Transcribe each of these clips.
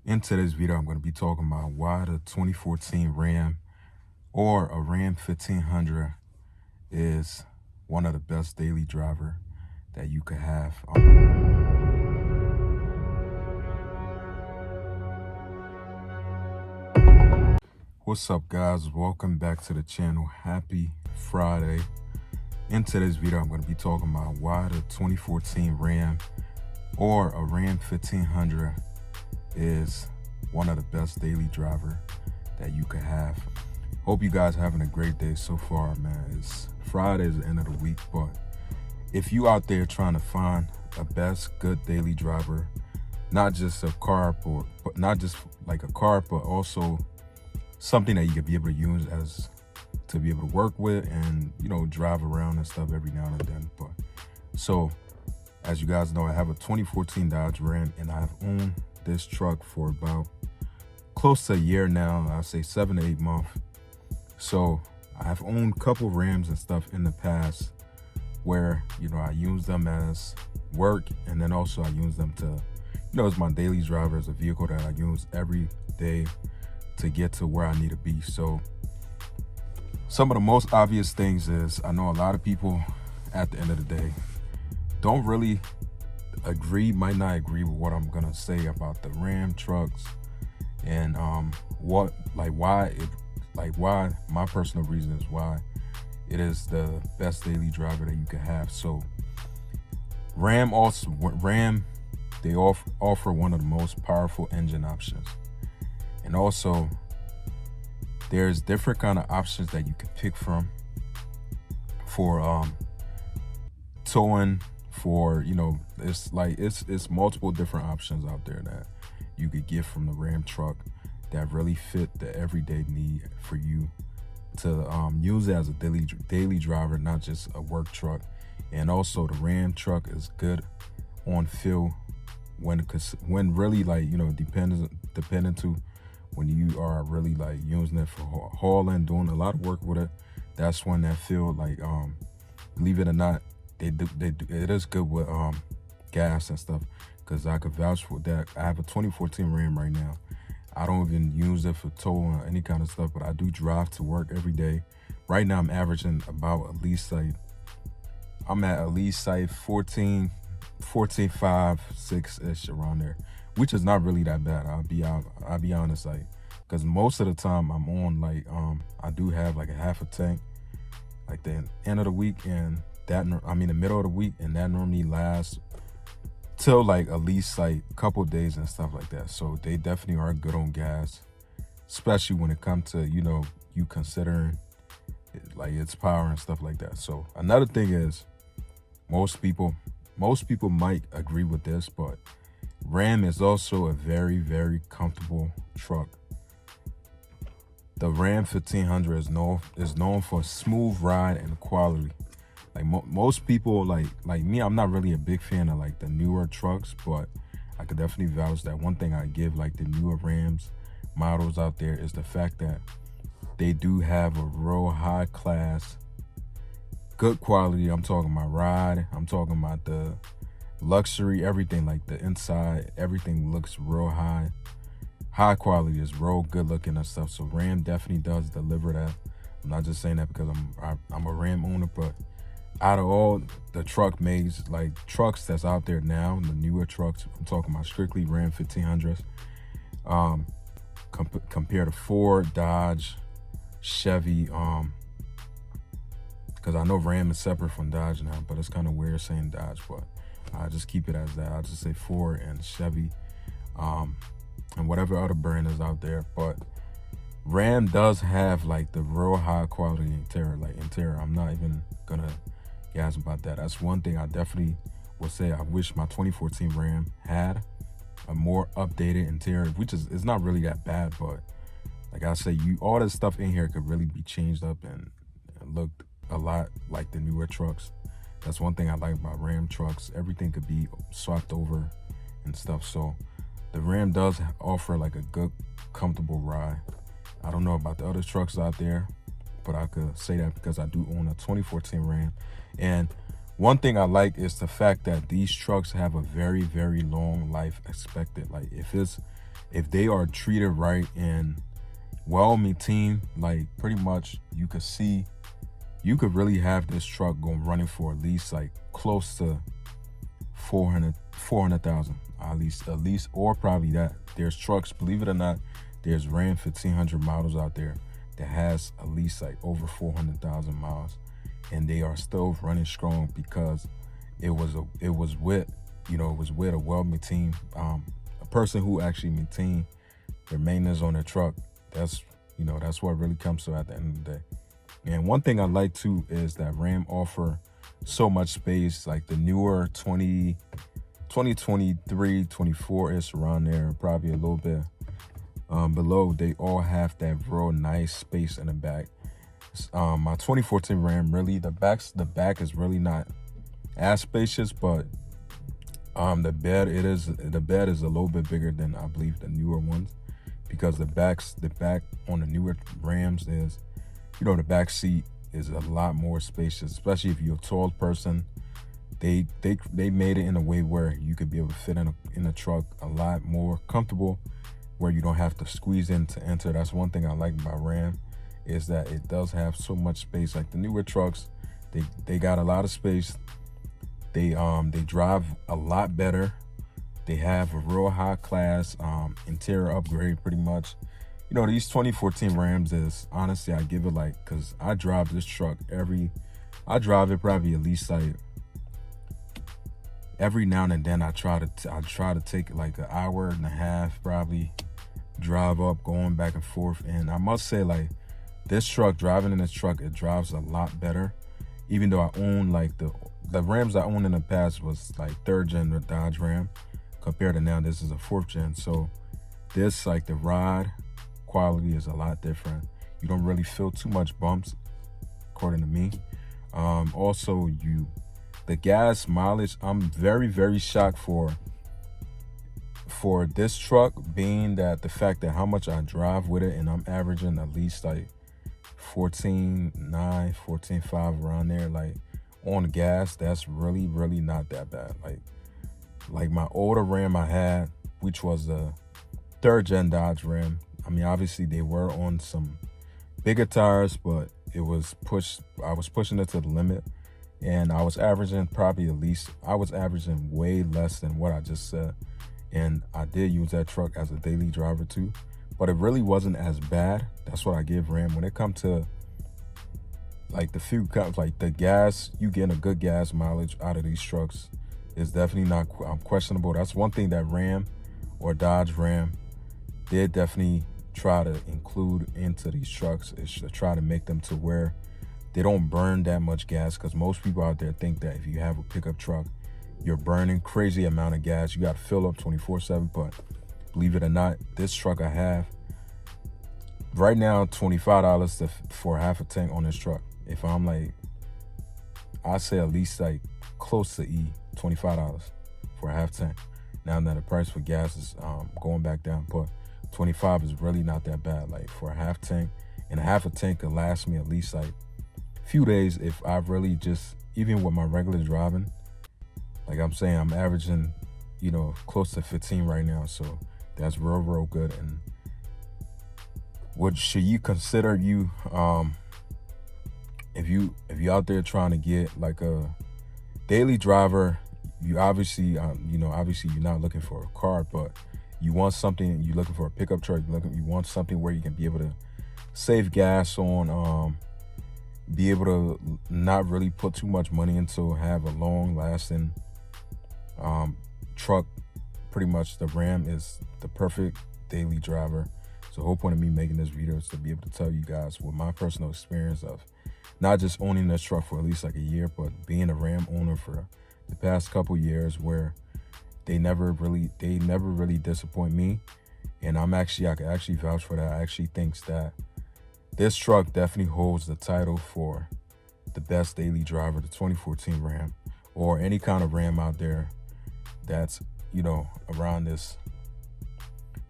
In today's video, I'm going to be talking about why the 2014 Ram or a Ram 1500 is one of the best daily driver that you could have. What's up, guys? Welcome back to the channel. Happy Friday. In today's video, I'm going to be talking about why the 2014 Ram or a Ram 1500 is one of the best daily driver that you could have. Hope you guys having a great day so far, man. It's Friday, is the end of the week, but if you out there trying to find a best good daily driver, not just a car, but not just like a car, but also something that you could be able to use as to be able to work with and, you know, drive around and stuff every now and then. But so as you guys know, I have a 2014 Dodge Ram, and I've owned this truck for about close to a year now. I'd say 7 to 8 months. So I've owned a couple Rams and stuff in the past where, you know, I use them as work, and then also I use them to, you know, as my daily driver, as a vehicle that I use every day to get to where I need to be. So some of the most obvious things is, I know a lot of people at the end of the day don't really might not agree with what I'm gonna say about the Ram trucks and why my personal reason is why it is the best daily driver that you can have. So Ram, they offer one of the most powerful engine options, and also there's different kind of options that you can pick from for towing, for, you know, it's multiple different options out there that you could get from the Ram truck that really fit the everyday need for you to use it as a daily driver, not just a work truck. And also the Ram truck is good on field when really, like, you know, dependent to when you are really like using it for hauling, doing a lot of work with it. That's when that field, like, believe it or not, it is good with gas and stuff, because I could vouch for that. I have a 2014 Ram right now. I don't even use it for towing or any kind of stuff, but I do drive to work every day. Right now I'm averaging about at least like 14, 5, 6-ish around there, which is not really that bad. I'll be honest, like, because most of the time I'm on, like, I do have like a half a tank like the end of the week, and the middle of the week, and that normally lasts till like at least like a couple of days and stuff like that. So they definitely are good on gas, especially when it comes to, you know, you considering like its power and stuff like that. So another thing is, most people might agree with this, but Ram is also a very, very comfortable truck. The Ram 1500 is known for smooth ride and quality. Like most people, like me, I'm not really a big fan of like the newer trucks, but I could definitely vouch that one thing I give like the newer Rams models out there is the fact that they do have a real high class, good quality. I'm talking about ride, I'm talking about the luxury, everything, like the inside, everything looks real high quality, is real good looking and stuff. So Ram definitely does deliver that. I'm not just saying that because I'm a Ram owner, but out of all the trucks that's out there now, the newer trucks, I'm talking about strictly Ram 1500s, compared to Ford, Dodge, Chevy, because I know Ram is separate from Dodge now, but it's kind of weird saying Dodge, but I just keep it as that. I just say Ford and Chevy, and whatever other brand is out there. But Ram does have like the real high quality interior. I'm not even gonna gas about that. That's one thing I definitely will say. I wish my 2014 Ram had a more updated interior, which is not really that bad, but like I say, all this stuff in here could really be changed up and look a lot like the newer trucks. That's one thing I like about Ram trucks. Everything could be swapped over and stuff. So the Ram does offer like a good, comfortable ride. I don't know about the other trucks out there, but I could say that because I do own a 2014 Ram. And one thing I like is the fact that these trucks have a very, very long life expected. Like if if they are treated right and well maintained, like pretty much you could really have this truck going running for at least like close to 400,000 at least, or probably that. There's trucks, believe it or not, there's Ram 1500 models out there that has at least like over 400,000 miles, and they are still running strong because it was with a well-maintained a person who actually maintained their maintenance on their truck. That's what really comes to at the end of the day. And one thing I like too is that Ram offer so much space, like the newer 2023, 24 is around there, probably a little bit below. They all have that real nice space in the back. My 2014 Ram, really, the back is really not as spacious, but the bed is a little bit bigger than I believe the newer ones, because the back on the newer Rams is, the back seat is a lot more spacious, especially if you're a tall person. They made it in a way where you could be able to fit in a truck a lot more comfortable, where you don't have to squeeze in to enter. That's one thing I like about Ram, is that it does have so much space. Like the newer trucks, they got a lot of space. They drive a lot better. They have a real high class interior upgrade, pretty much. These 2014 Rams is, honestly, I give it like, because I drive this truck I drive it probably at least like every now and then. I try to take like an hour and a half, probably drive up, going back and forth. And I must say, like, driving in this truck, it drives a lot better. Even though I own like the Rams I owned in the past was like 3rd gen Dodge Ram, compared to now this is a 4th gen. So this, like, the ride quality is a lot different. You don't really feel too much bumps, according to me. Also, the gas mileage, I'm very, very shocked for this truck, being that the fact that how much I drive with it, and I'm averaging at least like 14.9, 14.5 around there, like on gas. That's really, really not that bad. Like my older Ram I had, which was the 3rd gen Dodge Ram. I mean, obviously they were on some bigger tires, but I was pushing it to the limit, and I was averaging way less than what I just said. And I did use that truck as a daily driver too, but it really wasn't as bad. That's what I give Ram. When it comes to like the gas, you getting a good gas mileage out of these trucks is definitely not questionable. That's one thing that Ram or Dodge Ram did definitely try to include into these trucks, is to try to make them to where they don't burn that much gas. Because most people out there think that if you have a pickup truck, you're burning crazy amount of gas. You got to fill up 24/7. But believe it or not, this truck I have right now, $25 for half a tank on this truck. If I'm like, I say at least like close to $25 for a half tank. Now that the price for gas is going back down, but 25 is really not that bad. Like for a half tank, and a half a tank could last me at least like a few days if I really just, even with my regular driving, like I'm saying, I'm averaging, close to 15 right now. So that's real, real good. And what should you consider if you out there trying to get like a daily driver? You obviously, obviously you're not looking for a car, but you want something. You're looking for a pickup truck. You want something where you can be able to save gas on, be able to not really put too much money into, have a long-lasting truck. Pretty much, the Ram is the perfect daily driver. So, the whole point of me making this video is to be able to tell you guys what my personal experience of not just owning this truck for at least like a year, but being a Ram owner for the past couple years, where they never really disappoint me. And I can actually vouch for that. I actually think that this truck definitely holds the title for the best daily driver, the 2014 Ram, or any kind of Ram out there that's, around this.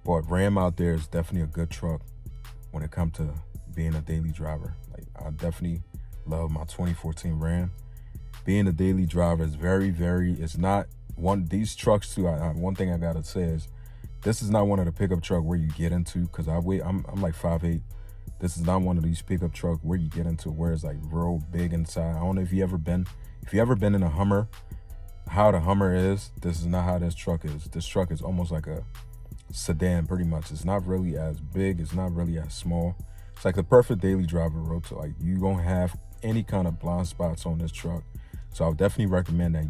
But Ram out there is definitely a good truck when it comes to being a daily driver. Like, I definitely love my 2014 Ram. Being a daily driver is very, very, it's not one, these trucks too, one thing I gotta say is This is not one of the pickup truck where you get into, because I'm like 5'8". This is not one of these pickup truck where you get into where it's like real big inside. I don't know if you ever been in a Hummer, how the Hummer is. This is not how this truck is. This truck is almost like a sedan, pretty much. It's not really as big, it's not really as small. It's like the perfect daily driver road to, like, you don't have any kind of blind spots on this truck. So I would definitely recommend that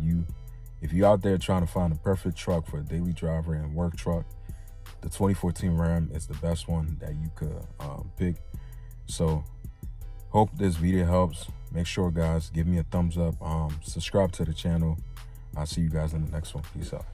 if you're out there trying to find a perfect truck for a daily driver and work truck, the 2014 Ram is the best one that you could pick. So hope this video helps. Make sure, guys, give me a thumbs up, subscribe to the channel. I'll see you guys in the next one. Peace out.